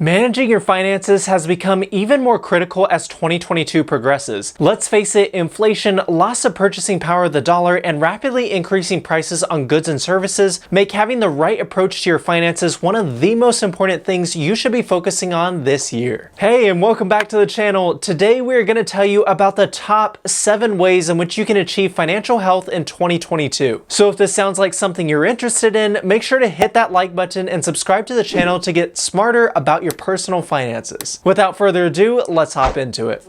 Managing your finances has become even more critical as 2022 progresses. Let's face it, inflation, loss of purchasing power of the dollar, and rapidly increasing prices on goods and services make having the right approach to your finances one of the most important things you should be focusing on this year. Hey, and welcome back to the channel. Today we're going to tell you about the top 7 ways in which you can achieve financial health in 2022. So if this sounds like something you're interested in, make sure to hit that like button and subscribe to the channel to get smarter about your personal finances. Without further ado, let's hop into it.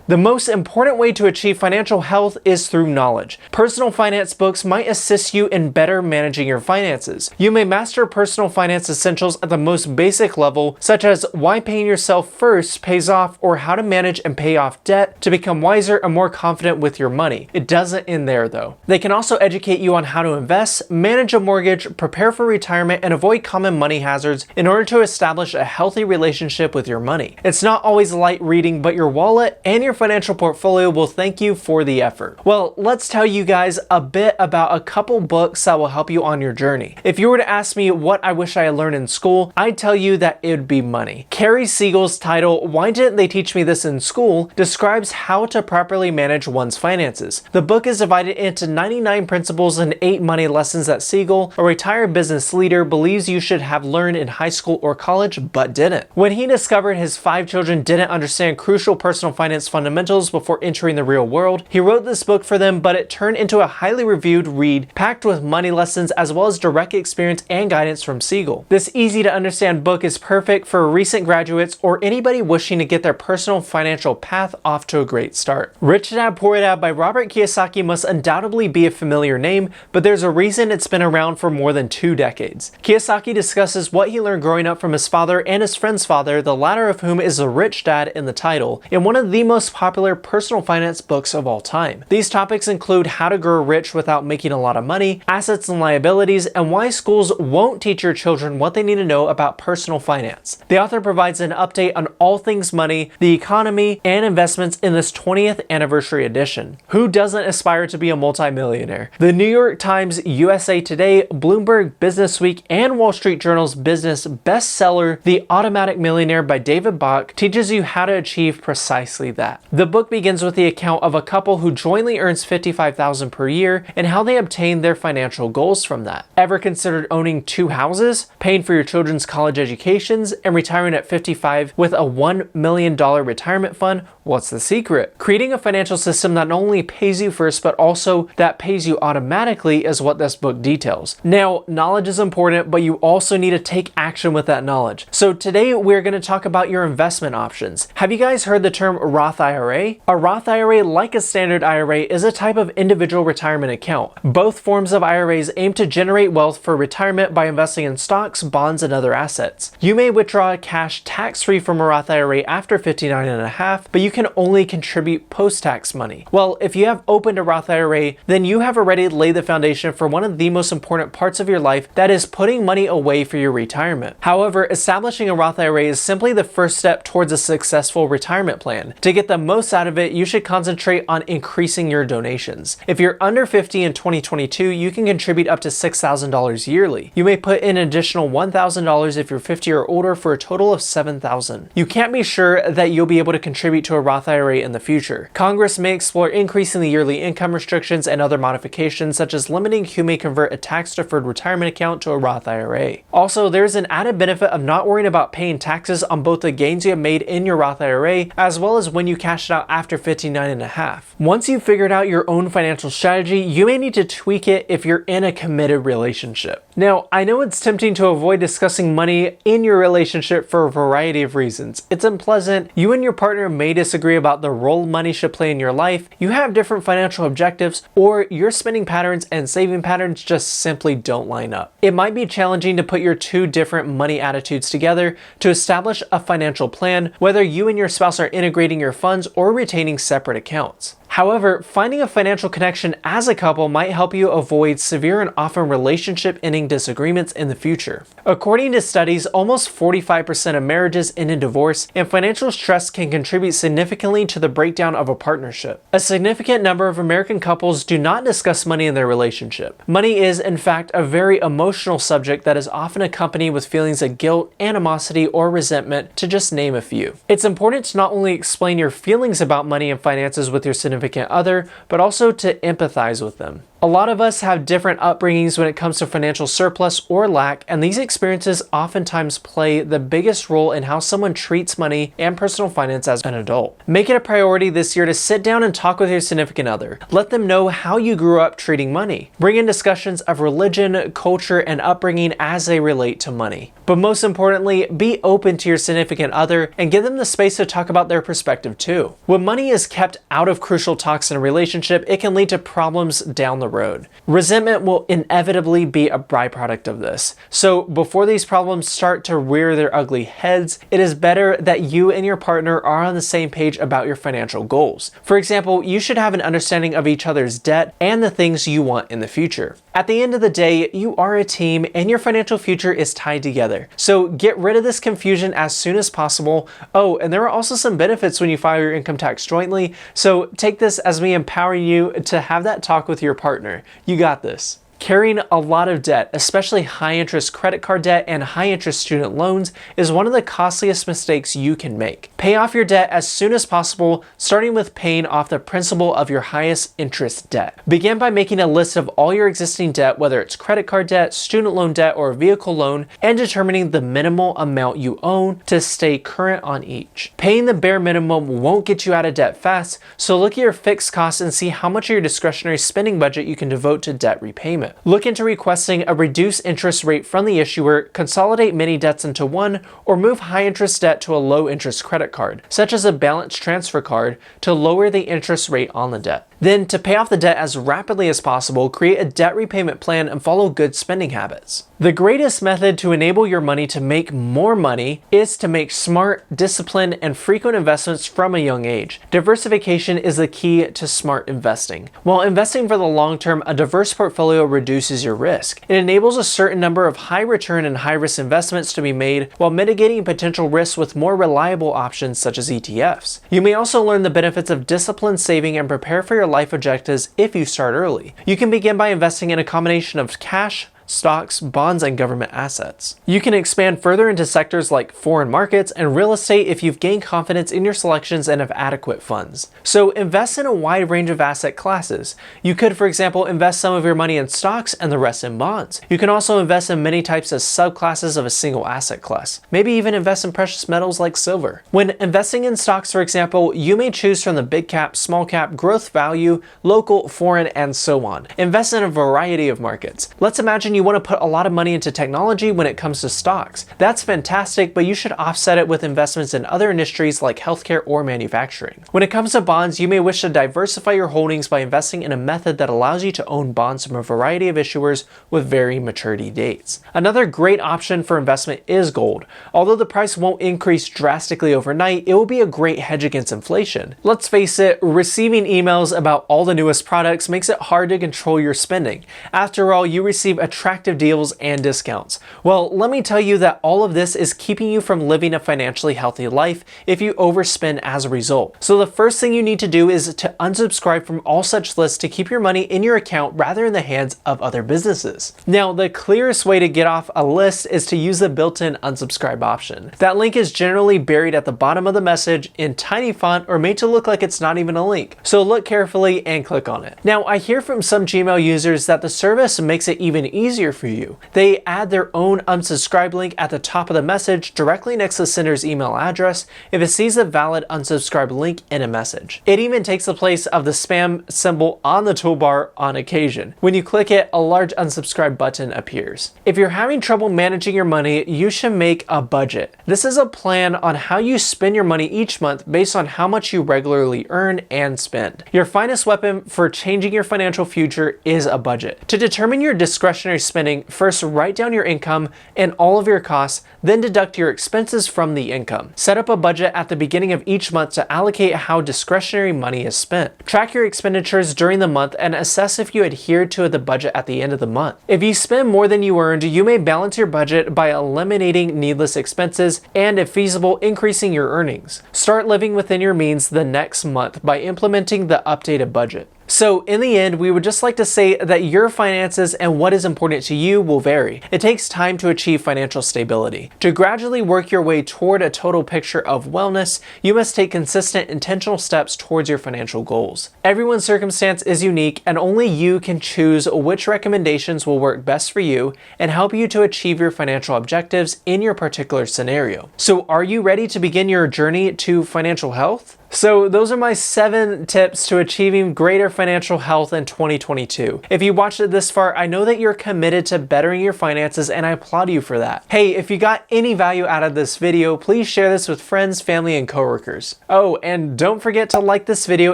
The most important way to achieve financial health is through knowledge. Personal finance books might assist you in better managing your finances. You may master personal finance essentials at the most basic level, such as why paying yourself first pays off or how to manage and pay off debt to become wiser and more confident with your money. It doesn't end there though. They can also educate you on how to invest, manage a mortgage, prepare for retirement, and avoid common money hazards in order to establish a healthy relationship with your money. It's not always light reading, but your wallet and your financial portfolio will thank you for the effort. Well, let's tell you guys a bit about a couple books that will help you on your journey. If you were to ask me what I wish I had learned in school, I'd tell you that it would be money. Carrie Siegel's title, Why Didn't They Teach Me This in School?, describes how to properly manage one's finances. The book is divided into 99 principles and 8 money lessons that Siegel, a retired business leader, believes you should have learned in high school or college but didn't. When he discovered his 5 children didn't understand crucial personal finance fundamentals before entering the real world, he wrote this book for them, but it turned into a highly reviewed read packed with money lessons as well as direct experience and guidance from Siegel. This easy to understand book is perfect for recent graduates or anybody wishing to get their personal financial path off to a great start. Rich Dad Poor Dad by Robert Kiyosaki must undoubtedly be a familiar name, but there's a reason it's been around for more than 2 decades. Kiyosaki discusses what he learned growing up from his father and his friend's father, the latter of whom is a rich dad in the title, in one of the most popular personal finance books of all time. These topics include how to grow rich without making a lot of money, assets and liabilities, and why schools won't teach your children what they need to know about personal finance. The author provides an update on all things money, the economy, and investments in this 20th anniversary edition. Who doesn't aspire to be a multimillionaire? The New York Times, USA Today, Bloomberg Businessweek, and Wall Street Journal's business bestseller, The Automatic Millionaire by David Bach, teaches you how to achieve precisely that. The book begins with the account of a couple who jointly earns $55,000 per year and how they obtain their financial goals from that. Ever considered owning 2 houses, paying for your children's college educations, and retiring at 55 with a $1 million retirement fund? What's the secret? Creating a financial system that not only pays you first, but also that pays you automatically is what this book details. Now, knowledge is important, but you also need to take action with that knowledge. So today we're going to talk about your investment options. Have you guys heard the term Roth IRA? A Roth IRA, like a standard IRA, is a type of individual retirement account. Both forms of IRAs aim to generate wealth for retirement by investing in stocks, bonds, and other assets. You may withdraw cash tax-free from a Roth IRA after 59 and a half, but you can only contribute post-tax money. Well, if you have opened a Roth IRA, then you have already laid the foundation for one of the most important parts of your life, that is putting money away for your retirement. However, establishing a Roth IRA is simply the first step towards a successful retirement plan. To get the most out of it, you should concentrate on increasing your donations. If you're under 50 in 2022, you can contribute up to $6,000 yearly. You may put in an additional $1,000 if you're 50 or older for a total of $7,000. You can't be sure that you'll be able to contribute to a Roth IRA in the future. Congress may explore increasing the yearly income restrictions and other modifications, such as limiting who may convert a tax-deferred retirement account to a Roth IRA. Also, there's an added benefit of not worrying about paying taxes on both the gains you have made in your Roth IRA, as well as when you cash it out after 59 and a half. Once you've figured out your own financial strategy, you may need to tweak it if you're in a committed relationship. Now, I know it's tempting to avoid discussing money in your relationship for a variety of reasons. It's unpleasant, you and your partner may disagree about the role money should play in your life, you have different financial objectives, or your spending patterns and saving patterns just simply don't line up. It might be challenging to put your 2 different money attitudes together to establish a financial plan, whether you and your spouse are integrating your funds or retaining separate accounts. However, finding a financial connection as a couple might help you avoid severe and often relationship-ending disagreements in the future. According to studies, almost 45% of marriages end in divorce, and financial stress can contribute significantly to the breakdown of a partnership. A significant number of American couples do not discuss money in their relationship. Money is, in fact, a very emotional subject that is often accompanied with feelings of guilt, animosity, or resentment, to just name a few. It's important to not only explain your feelings about money and finances with your significant other, but also to empathize with them. A lot of us have different upbringings when it comes to financial surplus or lack, and these experiences oftentimes play the biggest role in how someone treats money and personal finance as an adult. Make it a priority this year to sit down and talk with your significant other. Let them know how you grew up treating money. Bring in discussions of religion, culture, and upbringing as they relate to money. But most importantly, be open to your significant other and give them the space to talk about their perspective too. When money is kept out of crucial talks in a relationship, it can lead to problems down the road. Resentment will inevitably be a byproduct of this. So before these problems start to rear their ugly heads, it is better that you and your partner are on the same page about your financial goals. For example, you should have an understanding of each other's debt and the things you want in the future. At the end of the day, you are a team and your financial future is tied together. So get rid of this confusion as soon as possible. Oh, and there are also some benefits when you file your income tax jointly. So take this as me empowering you to have that talk with your partner. You got this. Carrying a lot of debt, especially high-interest credit card debt and high-interest student loans, is one of the costliest mistakes you can make. Pay off your debt as soon as possible, starting with paying off the principal of your highest interest debt. Begin by making a list of all your existing debt, whether it's credit card debt, student loan debt, or a vehicle loan, and determining the minimal amount you own to stay current on each. Paying the bare minimum won't get you out of debt fast, so look at your fixed costs and see how much of your discretionary spending budget you can devote to debt repayment. Look into requesting a reduced interest rate from the issuer, consolidate many debts into one, or move high interest debt to a low interest credit card, such as a balance transfer card, to lower the interest rate on the debt. Then, to pay off the debt as rapidly as possible, create a debt repayment plan and follow good spending habits. The greatest method to enable your money to make more money is to make smart, disciplined, and frequent investments from a young age. Diversification is the key to smart investing. While investing for the long term, a diverse portfolio reduces your risk. It enables a certain number of high return and high risk investments to be made while mitigating potential risks with more reliable options such as ETFs. You may also learn the benefits of disciplined saving and prepare for your life objectives if you start early. You can begin by investing in a combination of cash, stocks, bonds, and government assets. You can expand further into sectors like foreign markets and real estate if you've gained confidence in your selections and have adequate funds. So invest in a wide range of asset classes. You could, for example, invest some of your money in stocks and the rest in bonds. You can also invest in many types of subclasses of a single asset class. Maybe even invest in precious metals like silver. When investing in stocks, for example, you may choose from the big cap, small cap, growth value, local, foreign, and so on. Invest in a variety of markets. Let's imagine you want to put a lot of money into technology when it comes to stocks. That's fantastic, but you should offset it with investments in other industries like healthcare or manufacturing. When it comes to bonds, you may wish to diversify your holdings by investing in a method that allows you to own bonds from a variety of issuers with varying maturity dates. Another great option for investment is gold. Although the price won't increase drastically overnight, it will be a great hedge against inflation. Let's face it, receiving emails about all the newest products makes it hard to control your spending. After all, you receive attractive deals and discounts. Well, let me tell you that all of this is keeping you from living a financially healthy life if you overspend as a result. So the first thing you need to do is to unsubscribe from all such lists to keep your money in your account rather in the hands of other businesses. Now, the clearest way to get off a list is to use the built-in unsubscribe option. That link is generally buried at the bottom of the message in tiny font or made to look like it's not even a link. So look carefully and click on it. Now, I hear from some Gmail users that the service makes it even easier for you. They add their own unsubscribe link at the top of the message directly next to the sender's email address if it sees a valid unsubscribe link in a message. It even takes the place of the spam symbol on the toolbar on occasion. When you click it, a large unsubscribe button appears. If you're having trouble managing your money, you should make a budget. This is a plan on how you spend your money each month based on how much you regularly earn and spend. Your finest weapon for changing your financial future is a budget. To determine your discretionary spending, first write down your income and all of your costs, then deduct your expenses from the income. Set up a budget at the beginning of each month to allocate how discretionary money is spent. Track your expenditures during the month and assess if you adhere to the budget at the end of the month. If you spend more than you earned, you may balance your budget by eliminating needless expenses and, if feasible, increasing your earnings. Start living within your means the next month by implementing the updated budget. So in the end, we would just like to say that your finances and what is important to you will vary. It takes time to achieve financial stability. To gradually work your way toward a total picture of wellness, you must take consistent, intentional steps towards your financial goals. Everyone's circumstance is unique, and only you can choose which recommendations will work best for you and help you to achieve your financial objectives in your particular scenario. So are you ready to begin your journey to financial health? So those are my 7 tips to achieving greater financial health in 2022. If you watched it this far, I know that you're committed to bettering your finances, and I applaud you for that. Hey, if you got any value out of this video, please share this with friends, family, and coworkers. Oh, and don't forget to like this video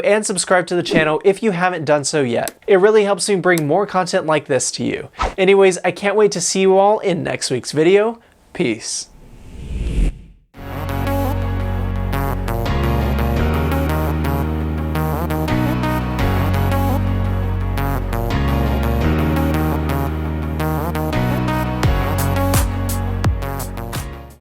and subscribe to the channel if you haven't done so yet. It really helps me bring more content like this to you. Anyways, I can't wait to see you all in next week's video. Peace.